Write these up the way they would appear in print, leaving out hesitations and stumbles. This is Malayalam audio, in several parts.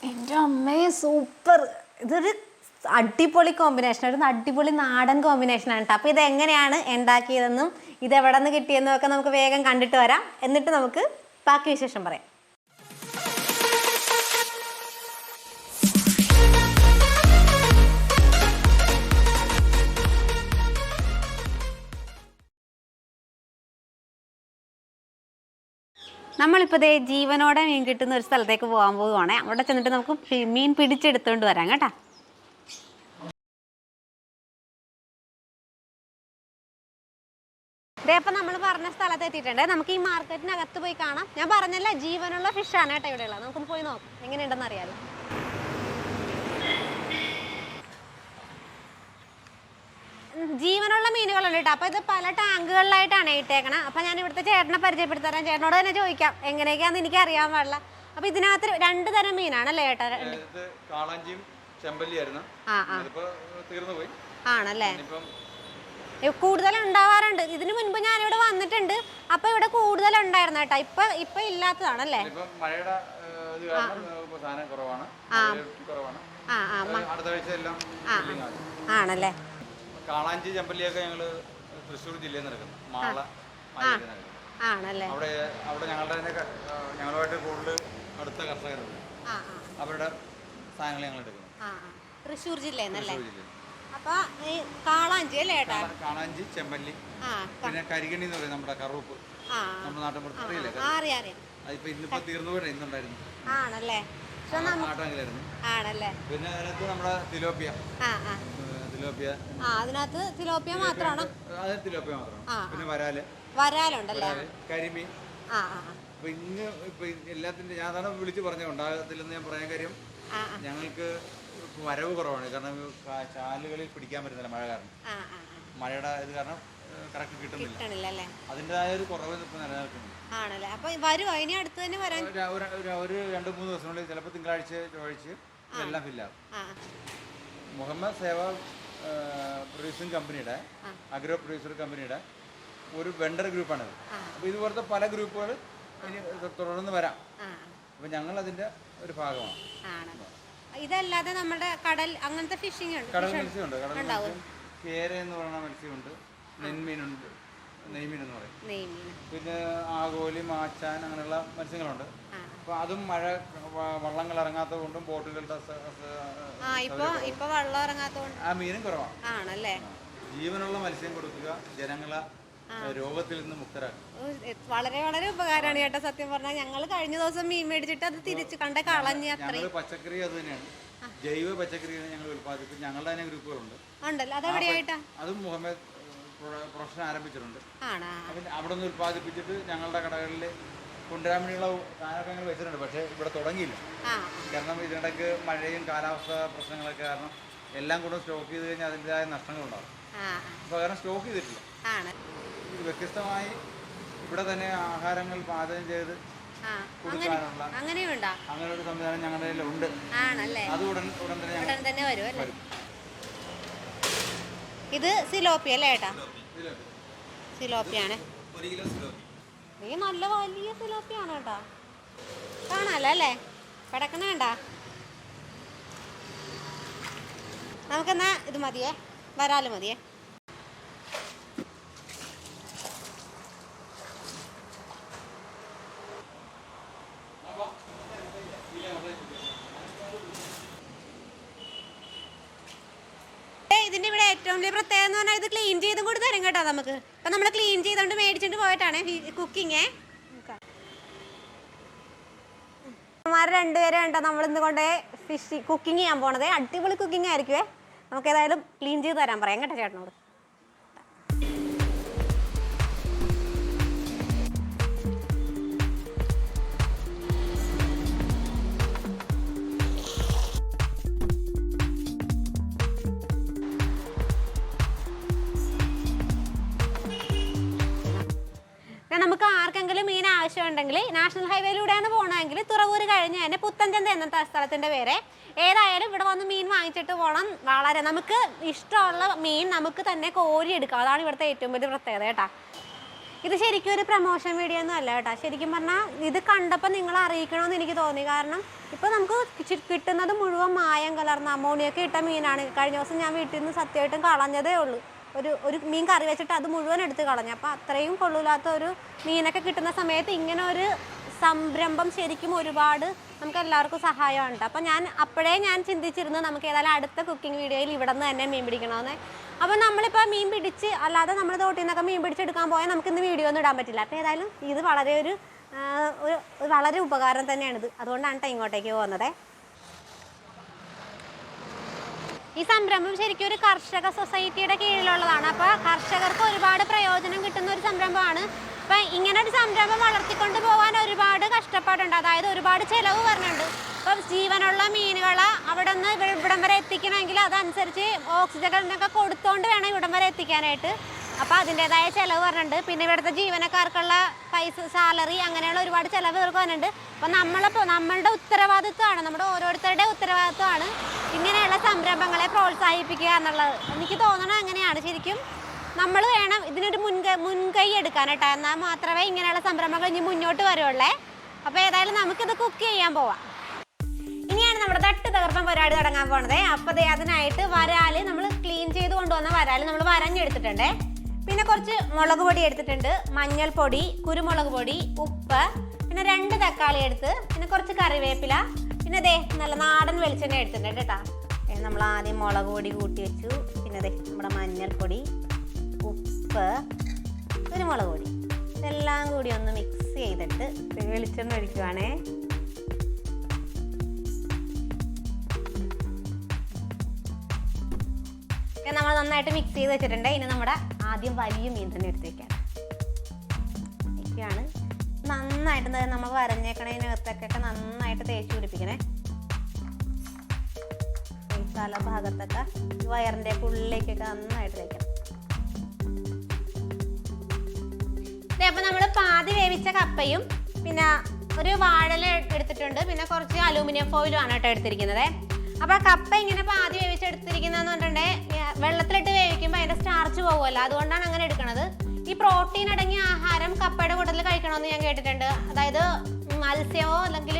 എൻ്റെ അമ്മയെ സൂപ്പർ. ഇതൊരു അടിപൊളി കോമ്പിനേഷൻ, ഒരു അടിപൊളി നാടൻ കോമ്പിനേഷനാണ് കേട്ടോ. അപ്പോൾ ഇതെങ്ങനെയാണ് ഉണ്ടാക്കിയതെന്നും ഇതെവിടെ നിന്ന് കിട്ടിയെന്നും ഒക്കെ നമുക്ക് വേഗം കണ്ടിട്ട് വരാം. എന്നിട്ട് നമുക്ക് ബാക്കി വിശേഷം പറയാം. നമ്മളിപ്പോൾ ദേ ജീവനോടെ മീൻ കിട്ടുന്ന ഒരു സ്ഥലത്തേക്ക് പോകാൻ പോവുകയാണേ. അവിടെ ചെന്നിട്ട് നമുക്ക് മീൻ പിടിച്ചെടുത്തുകൊണ്ട് വരാം കേട്ടോ. ഇതേ അപ്പം നമ്മൾ പറഞ്ഞ സ്ഥലത്ത് എത്തിയിട്ടുണ്ട്. നമുക്ക് ഈ മാർക്കറ്റിനകത്ത് പോയി കാണാം. ഞാൻ പറഞ്ഞല്ല, ജീവനുള്ള ഫിഷാണ് കേട്ടോ ഇവിടെയുള്ളത്. നമുക്കൊന്ന് പോയി നോക്കാം എങ്ങനെയുണ്ടെന്ന് അറിയാലോ. ജീവനുള്ള മീനുകളുണ്ട് കേട്ടോ. അപ്പോൾ ഇത് പല ടാങ്കുകളിലായിട്ടാണ് ഇട്ടേക്കണം. അപ്പം ഞാൻ ഇവിടുത്തെ ചേട്ടനെ പരിചയപ്പെടുത്തി തരാം. ചേട്ടനോട് തന്നെ ചോദിക്കാം എങ്ങനെയൊക്കെയാണെന്ന് എനിക്ക് അറിയാൻ പാടില്ല. അപ്പോൾ ഇതിനകത്ത് 2 തരം മീനാണല്ലേ ചേട്ടാ? ആണല്ലേ, കൂടുതൽ ഉണ്ടാവാറുണ്ട്. ഇതിനു മുൻപ് ഞാനിവിടെ വന്നിട്ടുണ്ട്. അപ്പൊ ഇവിടെ കൂടുതൽ ഉണ്ടായിരുന്നു കേട്ടോ. ഇപ്പൊ ഇല്ലാത്തതാണല്ലേ? ആണല്ലേ. കാളാഞ്ചി ചെമ്പല്ലിയൊക്കെ ഞങ്ങള് തൃശ്ശൂർ ജില്ലയിൽ നിന്ന് എടുക്കുന്നു. ആണല്ലേ. അവിടെ ഞങ്ങളുമായിട്ട് കൂടുതൽ അടുത്ത കർഷകരുണ്ട്. അവരുടെ സാധനങ്ങൾ ഞങ്ങൾ എടുക്കുന്നു. തൃശ്ശൂർ ജില്ലയിൽ നിന്നല്ലേ? അപ്പൊ ഈ കാളാഞ്ചി അല്ലേ ഏട്ടാ? കാളാഞ്ചി, ചെമ്പല്ലി, പിന്നെ കരികണി എന്ന് പറയും, നമ്മുടെ കറുപ്പ്, നമ്മുടെ നാട്ടിൻ അറിയില്ലേ? അതിപ്പോ ഇന്നിപ്പോ തീർന്നു പോയിട്ട് ഇന്നുണ്ടായിരുന്നു. ആണല്ലേ. ആണല്ലേ. പിന്നെ അതിനകത്ത് നമ്മുടെ തിലോപ്പിയ. അതിനകത്ത് തിലോപ്പിയ മാത്രമാണ്. പിന്നെ വരാലുണ്ടല്ലേ, കരിമീൻ. അപ്പൊ ഇന്ന് ഇപ്പൊ എല്ലാത്തിന്റെ ഞാൻ അതാണ് വിളിച്ച് പറഞ്ഞു ഉണ്ടാകത്തില്ലെന്ന് ഞാൻ പറയാൻ കാര്യം, ഞങ്ങൾക്ക് വരവ് കുറവാണ്. കാരണം ചാലുകളിൽ പിടിക്കാൻ പറ്റുന്നില്ല മഴ കാരണം. മഴയുടെ ഇത് കാരണം കറക്റ്റ് കിട്ടുന്നില്ല. അതിൻ്റെതായ ഒരു കുറവ് ഇപ്പൊ നിലനിൽക്കുന്നു. ഒരു 2-3 ദിവസത്തിനുള്ളിൽ ചിലപ്പോൾ തിങ്കളാഴ്ച ചൊവ്വാഴ്ച ഇതെല്ലാം ഫില്ലാകും. മുഹമ്മദ് സേവ പ്രൊഡ്യൂസിംഗ് കമ്പനിയുടെ, അഗ്രോ പ്രൊഡ്യൂസർ കമ്പനിയുടെ ഒരു വെണ്ടർ ഗ്രൂപ്പാണിത്. അപ്പോൾ ഇതുപോലത്തെ പല ഗ്രൂപ്പുകൾ ഇനി തുടർന്ന് വരാം. അപ്പോൾ ഞങ്ങൾ അതിൻ്റെ ഒരു ഭാഗമാണ്. ഇതല്ലാതെ നമ്മുടെ കടൽ അങ്ങനത്തെ ഫിഷിംഗ് ഉണ്ട്. കടൽ മത്സ്യമുണ്ട്. കടൽ മത്സ്യം കേര എന്ന് പറയുന്ന മത്സ്യമുണ്ട്. നെന്മീനുണ്ട്, നെയ്മീൻ എന്ന് പറയും. പിന്നെ ആഗോലി, മാച്ചാൻ അങ്ങനെയുള്ള മത്സ്യങ്ങളുണ്ട്. അപ്പൊ അതും മഴ വള്ളങ്ങൾ ഇറങ്ങാത്തത് കൊണ്ടും ബോട്ടുകളുടെ ആ മീനും കുറവാണ്. ജീവനുള്ള മത്സ്യം കൊടുക്കുക, ജനങ്ങളെ രോഗത്തിൽ നിന്ന് മുക്തരാക്കുക. വളരെ വളരെ ഉപകാരമാണ് ചേട്ടാ. സത്യം പറഞ്ഞാൽ ഞങ്ങൾ കഴിഞ്ഞ ദിവസം മീൻ മേടിച്ചിട്ട് അത് തിരിച്ച് കണ്ട കളഞ്ഞ പച്ചക്കറി അത് തന്നെയാണ്, ജൈവ പച്ചക്കറി ഞങ്ങൾ ഉൽപ്പാദിപ്പിക്കും. ഞങ്ങളുടെ തന്നെ ഗ്രൂപ്പുകളുണ്ട്. അതും മുഹമ്മദ് പ്രൊഫഷൻ ആരംഭിച്ചിട്ടുണ്ട്. അവിടെ നിന്ന് ഉൽപ്പാദിപ്പിച്ചിട്ട് ഞങ്ങളുടെ കടകളിൽ കൊണ്ടുവരാൻ വേണ്ടിയുള്ള സാധനമൊക്കെ ഞങ്ങൾ വെച്ചിട്ടുണ്ട്. പക്ഷേ ഇവിടെ തുടങ്ങിയില്ല. കാരണം ഇതിനിടയ്ക്ക് മഴയും കാലാവസ്ഥ പ്രശ്നങ്ങളൊക്കെ കാരണം എല്ലാം കൂടെ സ്റ്റോക്ക് ചെയ്ത് കഴിഞ്ഞാൽ അതിൻ്റെതായ നഷ്ടങ്ങളുണ്ടാകും. അപ്പോൾ കാരണം സ്റ്റോക്ക് ചെയ്തിട്ടില്ല. വ്യത്യസ്തമായി ഇവിടെ തന്നെ ആഹാരങ്ങൾ പാചകം ചെയ്ത് കൊടുക്കാനുള്ള അങ്ങനെ ഒരു സംവിധാനം ഞങ്ങളുടെ കയ്യിലുണ്ട്. അത് ഉടൻ തന്നെ വരും. ഇത് സിലോപ്പിയ അല്ലേ ഏട്ടാ? സിലോപ്പിയാണ്. ഈ നല്ല വലിയ സിലോപ്പിയാണ് കേട്ടോ. കാണാല്ലോ അല്ലേ? കിടക്കണ വേണ്ട. നമുക്കെന്നാ ഇത് മതിയേ, വരാല് മതിയേ. ഇതിന്റെ ഇവിടെ ഏറ്റവും വലിയ പ്രത്യേകത എന്ന് പറഞ്ഞാൽ ഇത് ക്ലീൻ ചെയ്തും കൂടി തരും കേട്ടോ നമുക്ക്. അപ്പൊ നമ്മൾ ക്ലീൻ ചെയ്തോണ്ട് മേടിച്ചിട്ട് പോയിട്ടാണ് കുക്കിങ്. രണ്ടുപേരെ ഉണ്ടോ നമ്മൾ ഇന്ന് കൊണ്ടേ ഫിഷ് കുക്കിംഗ് ചെയ്യാൻ പോണത്. അടിപൊളി കുക്കിംഗ് ആയിരിക്കുവേ. നമുക്ക് ഏതായാലും ക്ലീൻ ചെയ്ത് തരാൻ പറയാം കേട്ടോ ചേട്ടനോട്. നമുക്ക് ആർക്കെങ്കിലും മീൻ ആവശ്യമുണ്ടെങ്കിൽ നാഷണൽ ഹൈവേയിലൂടെയാണ് പോകണമെങ്കിൽ തുറവൂർ കഴിഞ്ഞ് തന്നെ പുത്തൻചന്ത എന്ന സ്ഥലത്തിൻ്റെ പേര്. ഏതായാലും ഇവിടെ വന്ന് മീൻ വാങ്ങിച്ചിട്ട് പോകണം. വളരെ നമുക്ക് ഇഷ്ടമുള്ള മീൻ നമുക്ക് തന്നെ കോരിയെടുക്കാം. അതാണ് ഇവിടുത്തെ ഏറ്റവും വലിയ പ്രത്യേകത കേട്ടോ. ഇത് ശരിക്കും ഒരു പ്രൊമോഷൻ വീഡിയോ ഒന്നും അല്ല കേട്ടോ. ശരിക്കും പറഞ്ഞാൽ ഇത് കണ്ടപ്പോൾ നിങ്ങൾ അറിയിക്കണമെന്ന് എനിക്ക് തോന്നി. കാരണം ഇപ്പോൾ നമുക്ക് കിട്ടുന്നത് മുഴുവൻ മായം കലർന്ന അമോണിയൊക്കെ ഇട്ട മീനാണ്. കഴിഞ്ഞ ദിവസം ഞാൻ വീട്ടിൽ നിന്ന് സത്യമായിട്ടും കളഞ്ഞതേ ഉള്ളൂ. ഒരു മീൻ കറി വെച്ചിട്ട് അത് മുഴുവൻ എടുത്ത് കളഞ്ഞു. അപ്പോൾ അത്രയും കൊള്ളൂലാത്ത ഒരു മീനൊക്കെ കിട്ടുന്ന സമയത്ത് ഇങ്ങനെ ഒരു സംരംഭം ശരിക്കും ഒരുപാട് നമുക്ക് എല്ലാവർക്കും സഹായമുണ്ട്. അപ്പോൾ അപ്പോഴേ ഞാൻ ചിന്തിച്ചിരുന്നു നമുക്ക് ഏതായാലും അടുത്ത കുക്കിംഗ് വീഡിയോയിൽ ഇവിടെ നിന്ന് തന്നെ മീൻ പിടിക്കണമെന്ന്. അപ്പോൾ നമ്മളിപ്പോൾ മീൻ പിടിച്ച് അല്ലാതെ നമ്മൾ തോട്ടിൽ നിന്നൊക്കെ മീൻ പിടിച്ചെടുക്കാൻ പോയാൽ നമുക്കിന്ന് വീഡിയോ ഒന്നും ഇടാൻ പറ്റില്ല. അപ്പോൾ ഏതായാലും ഇത് വളരെ ഉപകാരം തന്നെയാണിത്. അതുകൊണ്ടാണ് ഇങ്ങോട്ടേക്ക് പോകുന്നത്. ഈ സംരംഭം ശരിക്കും ഒരു കർഷക സൊസൈറ്റിയുടെ കീഴിലുള്ളതാണ്. അപ്പോൾ കർഷകർക്ക് ഒരുപാട് പ്രയോജനം കിട്ടുന്ന ഒരു സംരംഭമാണ്. അപ്പം ഇങ്ങനെ ഒരു സംരംഭം വളർത്തിക്കൊണ്ട് പോകാൻ ഒരുപാട് കഷ്ടപ്പാടുണ്ട്. അതായത് ഒരുപാട് ചിലവ് വരുന്നുണ്ട്. ഇപ്പം ജീവനുള്ള മീനുകളെ അവിടെ നിന്ന് ഇവിടം വരെ എത്തിക്കണമെങ്കിൽ അതനുസരിച്ച് ഓക്സിജനൊക്കെ കൊടുത്തോണ്ട് വേണം ഇവിടം വരെ എത്തിക്കാനായിട്ട്. അപ്പോൾ അതിൻ്റെതായ ചിലവ് വരുന്നുണ്ട്. പിന്നെ ഇവിടുത്തെ ജീവനക്കാർക്കുള്ള പൈസ, സാലറി, അങ്ങനെയുള്ള ഒരുപാട് ചിലവ് ഇവർക്ക് വരുന്നുണ്ട്. അപ്പം നമ്മളുടെ ഉത്തരവാദിത്വമാണ്, നമ്മുടെ ഓരോരുത്തരുടെ ഉത്തരവാദിത്വമാണ് ഇങ്ങനെയുള്ള സംരംഭങ്ങളെ പ്രോത്സാഹിപ്പിക്കുക എന്നുള്ളത്. എനിക്ക് തോന്നണം അങ്ങനെയാണ്. ശരിക്കും നമ്മൾ വേണം ഇതിനൊരു മുൻകൈ എടുക്കാനായിട്ട്. എന്നാൽ മാത്രമേ ഇങ്ങനെയുള്ള സംരംഭങ്ങൾ ഇനി മുന്നോട്ട് വരുള്ളേ. അപ്പോൾ ഏതായാലും നമുക്കിത് കുക്ക് ചെയ്യാൻ പോവാം. ഇനിയാണ് നമ്മുടെ തട്ട് തകർപ്പൻ പരിപാടി തുടങ്ങാൻ പോണത്. അപ്പോൾ അതിനായിട്ട് വരാൽ നമ്മൾ ക്ലീൻ ചെയ്ത് കൊണ്ടുവന്ന വരാൽ നമ്മൾ വരഞ്ഞെടുത്തിട്ടുണ്ട്. പിന്നെ കുറച്ച് മുളക് പൊടി എടുത്തിട്ടുണ്ട്, മഞ്ഞൾപ്പൊടി, കുരുമുളക് പൊടി, ഉപ്പ്, പിന്നെ 2 തക്കാളി എടുത്ത്, പിന്നെ കുറച്ച് കറിവേപ്പില, പിന്നെ നല്ല നാടൻ വെളിച്ചെണ്ണ എടുത്തിട്ടുണ്ട് കേട്ടോ. നമ്മൾ ആദ്യം മുളക് പൊടി കൂട്ടി വെച്ചു. പിന്നെ നമ്മുടെ മഞ്ഞൾപ്പൊടി, ഉപ്പ്, കുരുമുളക് പൊടി, ഇതെല്ലാം കൂടി ഒന്ന് മിക്സ് ചെയ്തിട്ട് വെളിച്ചെണ്ണ ഒഴിക്കുവാണേ. നമ്മൾ നന്നായിട്ട് മിക്സ് ചെയ്ത് വെച്ചിട്ടുണ്ട്. ഇനി നമ്മുടെ ആദ്യം വലിയ മീൻ തന്നെ എടുത്ത് വെക്കുകയാണ്. നന്നായിട്ട് നമ്മൾ വരഞ്ഞേക്കണതിനകത്തൊക്കെ നന്നായിട്ട് തേച്ച് പിടിപ്പിക്കണേ. ഈ തല ഭാഗത്തൊക്കെ വയറിൻ്റെ ഉള്ളിലേക്കൊക്കെ നന്നായിട്ട് തേക്കണം. അപ്പം നമ്മൾ പാതി വേവിച്ച കപ്പയും പിന്നെ ഒരു വാഴല എടുത്തിട്ടുണ്ട്. പിന്നെ കുറച്ച് അലൂമിനിയം ഫോയിലുമാണ് കേട്ടോ എടുത്തിരിക്കുന്നത്. അപ്പോൾ കപ്പ ഇങ്ങനെ പാതി വേവിച്ചെടുത്തിരിക്കുന്നതെന്ന് പറഞ്ഞിട്ടുണ്ടെങ്കിൽ വെള്ളത്തിലിട്ട് വേവിക്കുമ്പോൾ അതിൻ്റെ സ്റ്റാർച്ച് പോകുമല്ലോ, അതുകൊണ്ടാണ് അങ്ങനെ എടുക്കുന്നത്. ഈ പ്രോട്ടീൻ അടങ്ങിയ ആഹാരം കപ്പയുടെ കൂട്ടത്തിൽ കഴിക്കണമെന്ന് ഞാൻ കേട്ടിട്ടുണ്ട്. അതായത് മത്സ്യമോ അല്ലെങ്കിൽ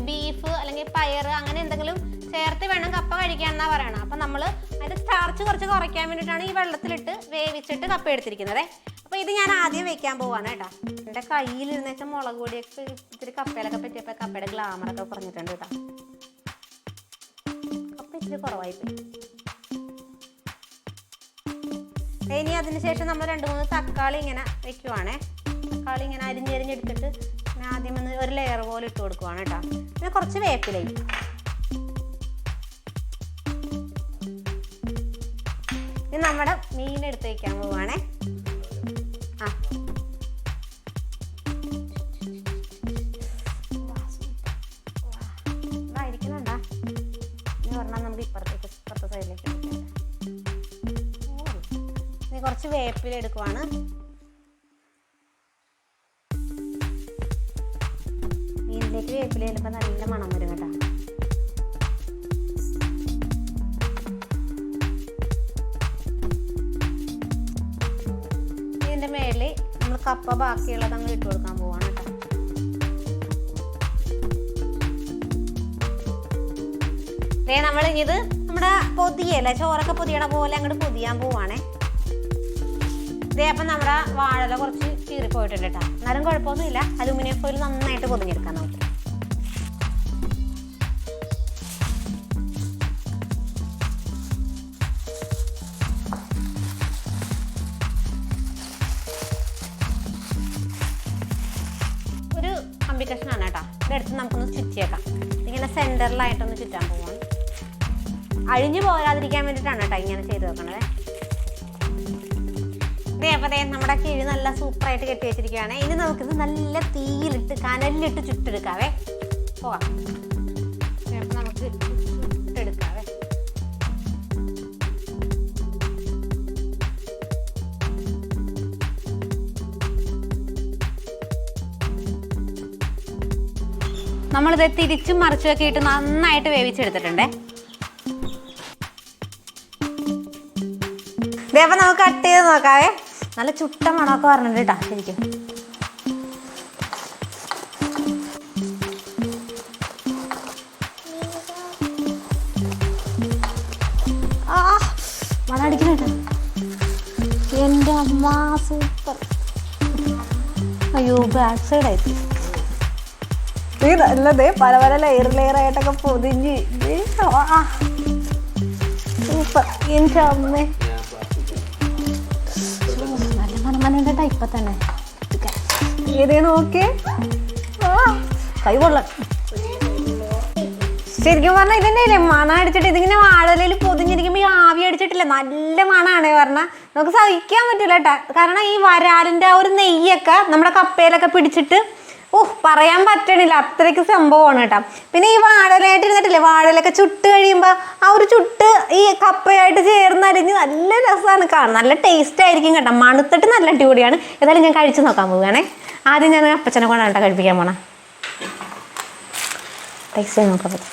ബീഫ് അല്ലെങ്കിൽ പയർ അങ്ങനെ എന്തെങ്കിലും ചേർത്ത് വേണം കപ്പ കഴിക്കാമെന്നാണ് പറയണം. അപ്പം നമ്മൾ അതിൻ്റെ സ്റ്റാർച്ച് കുറച്ച് കുറയ്ക്കാൻ വേണ്ടിയിട്ടാണ് ഈ വെള്ളത്തിലിട്ട് വേവിച്ചിട്ട് കപ്പ എടുത്തിരിക്കുന്നത്. അപ്പോൾ ഇത് ഞാൻ ആദ്യം വെക്കാൻ പോവാണ് കേട്ടോ. എൻ്റെ കയ്യിലിരുന്ന് വെച്ചാൽ മുളക് പൊടിയൊക്കെ ഇത്തിരി കപ്പയിലൊക്കെ പറ്റിയപ്പോൾ കപ്പയുടെ ഗ്ലാമറൊക്കെ പറഞ്ഞിട്ടുണ്ട് കേട്ടോ. കപ്പ ഇച്ചിരി കുറവായിപ്പോയി. ഇനി അതിനുശേഷം നമ്മൾ 2-3 തക്കാളി ഇങ്ങനെ വെക്കുവാണേ. തക്കാളി ഇങ്ങനെ അരിഞ്ഞെടുത്തിട്ട് പിന്നെ ആദ്യം ഒരു ലെയർ പോലെ ഇട്ട് കൊടുക്കുവാണ് കേട്ടോ. പിന്നെ കുറച്ച് വേപ്പിലയും. ഇനി നമ്മുടെ മീൻ എടുത്ത് വയ്ക്കാൻ പോവാണേ. ഇതായിരിക്കുന്നുണ്ടാ ഇനി പറഞ്ഞാൽ നമുക്ക് ഇപ്പുറത്തെ സൈഡിലേക്ക് വെക്കാം. ഇനി കുറച്ച് വേപ്പില എടുക്കുവാണ്. മീനിലേക്ക് വേപ്പില ചെല്ലുമ്പോൾ നല്ല മണം വരും കേട്ടോ. ഇതിൻ്റെ മേളിൽ നമ്മൾ കപ്പ ബാക്കിയുള്ളത് അങ്ങ് ഇട്ട് കൊടുക്കാൻ പോവാണ് കേട്ടോ. നമ്മൾ ഇത് നമ്മുടെ പൊതിയല്ലേ, ചോറൊക്കെ പൊതിയണ പോലെ അങ്ങോട്ട് പൊതിയാൻ പോവാണേ. അപ്പം നമ്മുടെ വാഴല കുറച്ച് കീറിപ്പോയിട്ടുണ്ട് കേട്ടോ. എന്നാലും കുഴപ്പമൊന്നുമില്ല. അലൂമിനിയം ഫോയിൽ നന്നായിട്ട് പൊതിഞ്ഞെടുക്കാം നമുക്ക്. ഒരു കമ്പി കഷ്ണമാണ് കേട്ടോ. ഇതെടുത്ത് നമുക്കൊന്ന് ചുറ്റിയേക്കാം. ഇങ്ങനെ സെൻറ്ററിലായിട്ടൊന്ന് ചുറ്റാൻ പോവാണ്. അഴിഞ്ഞു പോരാതിരിക്കാൻ വേണ്ടിയിട്ടാണ് കേട്ടോ ഇങ്ങനെ ചെയ്ത് വെക്കണത്. അപ്പോൾ നമ്മുടെ കിഴി നല്ല സൂപ്പറായിട്ട് കെട്ടി വെച്ചിരിക്കുകയാണ്. ഇനി നമുക്കിത് നല്ല തീയിലിട്ട് കനലിലിട്ട് ചുട്ടെടുക്കാവേ. പോവാം. അപ്പോൾ നമുക്ക് ചുട്ടെടുക്കാവേ. നമ്മളിത് തിരിച്ചും മറിച്ചുമൊക്കെ ഇട്ട് നന്നായിട്ട് വേവിച്ചെടുത്തിട്ടുണ്ടേ. ഇതേപ്പം നമുക്ക് കട്ട് ചെയ്ത് നോക്കാവേ. നല്ല ചുട്ട മണമൊക്കെ പറഞ്ഞിട്ട് കേട്ടോ ശരിക്കും. അടിക്കണേട്ടാ. എൻ്റെ അമ്മ സൂപ്പർ. അയ്യോ ബാക്ക് സൈഡ് ആയിട്ട് ഇത് നല്ലത് പല പല ലെയറായിട്ടൊക്കെ പൊതിഞ്ഞ് സൂപ്പർ. എൻ്റെ അമ്മ നല്ല മണമനുണ്ടാ ഇപ്പൊ തന്നെ. ഏതേ നോക്കിയേ കൈ കൊള്ളാം. ശരിക്കും പറഞ്ഞാൽ ഇതന്നെ ഇല്ലേ മണം അടിച്ചിട്ട് ഇതിങ്ങനെ വാഴലയിൽ പൊതിഞ്ഞിരിക്കുമ്പോൾ ഈ ആവി അടിച്ചിട്ടില്ല നല്ല മണമാണ് പറഞ്ഞാൽ നമുക്ക് സഹിക്കാൻ പറ്റില്ല കേട്ടോ. കാരണം ഈ വരാലിൻ്റെ ആ ഒരു നെയ്യൊക്കെ നമ്മുടെ കപ്പയിലൊക്കെ പിടിച്ചിട്ട് പറയാൻ പറ്റണില്ല, അത്രയ്ക്ക് സംഭവമാണ് കേട്ടോ. പിന്നെ ഈ വാഴലയായിട്ട് ഇരുന്നിട്ടില്ലേ, വാഴലൊക്കെ ചുട്ട് കഴിയുമ്പോൾ ആ ഒരു ചുട്ട് ഈ കപ്പയായിട്ട് ചേർന്നരിഞ്ഞ് നല്ല രസമാണ് കാണാൻ, നല്ല ടേസ്റ്റ് ആയിരിക്കും കേട്ടോ. മണത്തിട്ട് നല്ല അടിപൊളിയാണ്. ഏതായാലും ഞാൻ കഴിച്ച് നോക്കാൻ പോവുകയാണേ. ആദ്യം ഞാൻ അപ്പച്ചനെ കൊണ്ടാണ് കേട്ടോ കഴിപ്പിക്കാൻ പോണേ. ടേസ്റ്റ് ചെയ്ത് നോക്കാൻ പറ്റും.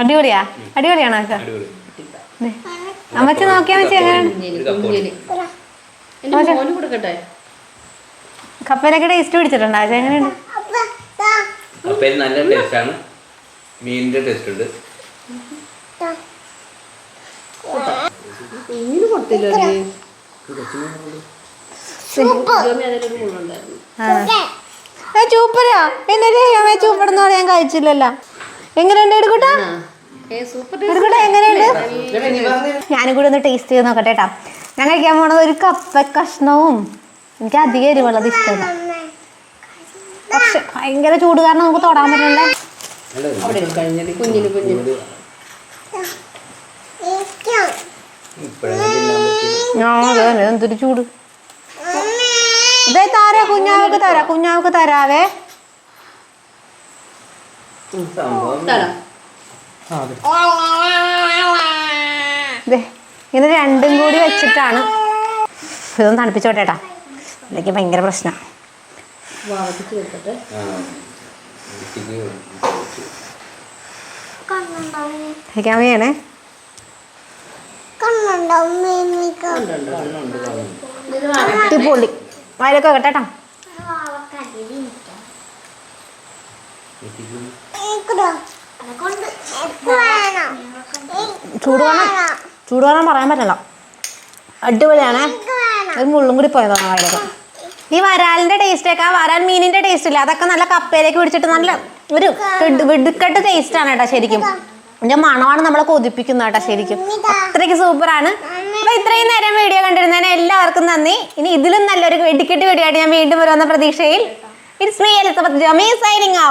അടിപൊളിയാ? അടിപൊളിയാണോ? അമ്മച്ചി നോക്കിയാ വെച്ച് എങ്ങനെയാണ് കപ്പയിലൊക്കെ ടേസ്റ്റ് പിടിച്ചിട്ടുണ്ടോ? എങ്ങനെയുണ്ട്? കപ്പയിൽ നല്ല ടേസ്റ്റാണ്, മീനിന്റെ ടേസ്റ്റ് ഉണ്ട്. ചൂപ്പരാ എന്നെ ചൂപ്പടെന്ന് പറയാൻ കഴിച്ചില്ലല്ലോ. എങ്ങനെയുണ്ട് എടുക്കൂട്ടാ? എങ്ങനെയുണ്ട്? ഞാനും കൂടി ഒന്ന് ടേസ്റ്റ് ചെയ്ത് നോക്കട്ടെ കേട്ടാ. ഞാൻ കഴിക്കാൻ പോണത് ഒരു കപ്പ കഷ്ണവും. എനിക്ക് അധികം എരിവുള്ളത് ഇഷ്ടമല്ല, പക്ഷെ ഭയങ്കര ചൂട് കാരണം നമുക്ക് തൊടാൻ പറ്റില്ല. എന്തൊരു ചൂട്. ഇതേ താരാ കുഞ്ഞാവക്ക് തരാവേ. ഇങ്ങനെ രണ്ടും കൂടി വെച്ചിട്ടാണ് ഇതൊന്ന് തണുപ്പിച്ചോട്ടേട്ടാ, ഇതൊക്കെ ഭയങ്കര പ്രശ്നം. കഴിക്കാൻ വേണേ. അടിപൊളി. അതിലൊക്കെ കേട്ടാ ചൂട് വേണം പറയാൻ പറ്റില്ല. അടിപൊളിയാണേ. അത് മുള്ളും കൂടി പോയതാണ് അതിലൊക്കെ. ഈ വരാലിൻ്റെ ടേസ്റ്റൊക്കെ, വരാൽ മീനിൻ്റെ ടേസ്റ്റ് ഇല്ല, അതൊക്കെ നല്ല കപ്പയിലേക്ക് പിടിച്ചിട്ട് നല്ല ഒരു വെടുക്കെട്ട് ടേസ്റ്റാണ് കേട്ടോ. ശരിക്കും എൻ്റെ മണമാണ് നമ്മളെ കൊതിപ്പിക്കുന്നത് കേട്ടോ. ശരിക്കും അത്രയ്ക്ക് സൂപ്പറാണ്. അപ്പോൾ ഇത്രയും നേരം വീഡിയോ കണ്ടിരുന്നതിന് എല്ലാവർക്കും നന്ദി. ഇനി ഇതിലും നല്ലൊരു വെടിക്കെട്ട് വീഡിയോ ആയിട്ട് ഞാൻ വീണ്ടും വരുമെന്ന പ്രതീക്ഷയിൽ it's me Elizabeth Jamie signing out.